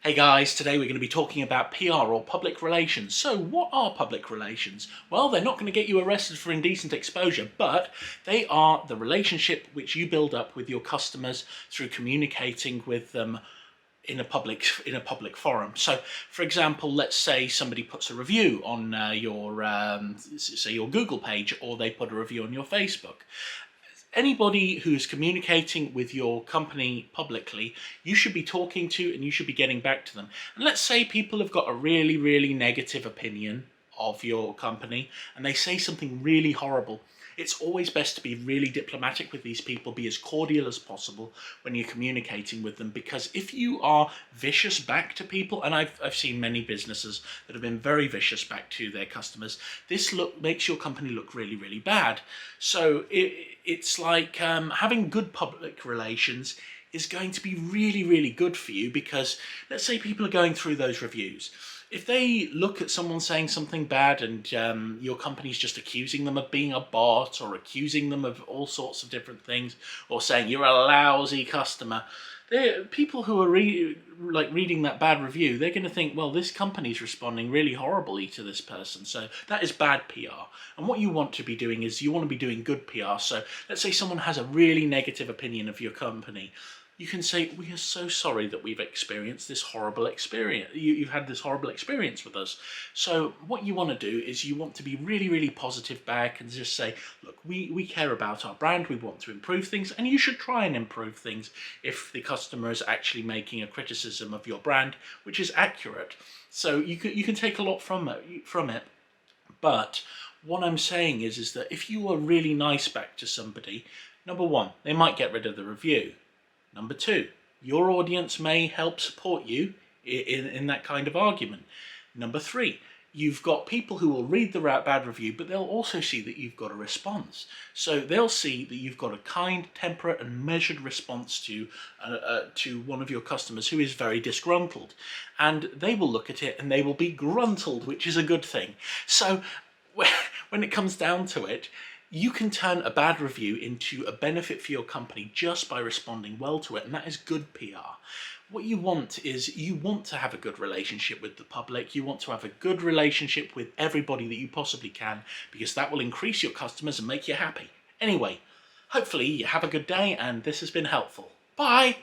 Hey guys, today we're going to be talking about PR or public relations. So what are public relations? Well, they're not going to get you arrested for indecent exposure, but they are the relationship which you build up with your customers through communicating with them in a public forum. So, for example, let's say somebody puts a review on your Google page, or they put a review on your Facebook. Anybody who's communicating with your company publicly, you should be talking to and you should be getting back to them. And let's say people have got a really, really negative opinion of your company and they say something really horrible. It's always best to be really diplomatic with these people, be as cordial as possible when you're communicating with them, because if you are vicious back to people, and I've seen many businesses that have been very vicious back to their customers, this makes your company look really, really bad. So it's like having good public relations is going to be really, really good for you, because let's say people are going through those reviews. If they look at someone saying something bad and your company's just accusing them of being a bot, or accusing them of all sorts of different things, or saying you're a lousy customer, people who are reading that bad review, they're going to think, well, this company's responding really horribly to this person, so that is bad PR. And what you want to be doing is you want to be doing good PR. So let's say someone has a really negative opinion of your company. You can say, we are so sorry that we've experienced this horrible experience. You've had this horrible experience with us. So what you want to do is you want to be really, really positive back and just say, look, we care about our brand. We want to improve things, and you should try and improve things if the customer is actually making a criticism of your brand, which is accurate. So you can take a lot from it. But what I'm saying is that if you are really nice back to somebody, number one, they might get rid of the review. Number two, your audience may help support you in that kind of argument. Number three, you've got people who will read the bad review, but they'll also see that you've got a response. So they'll see that you've got a kind, temperate and measured response to one of your customers who is very disgruntled. And they will look at it and they will be gruntled, which is a good thing. So when it comes down to it, you can turn a bad review into a benefit for your company just by responding well to it, and that is good PR. What you want is, you want to have a good relationship with the public. You want to have a good relationship with everybody that you possibly can, because that will increase your customers and make you happy. Anyway, hopefully you have a good day and this has been helpful. Bye!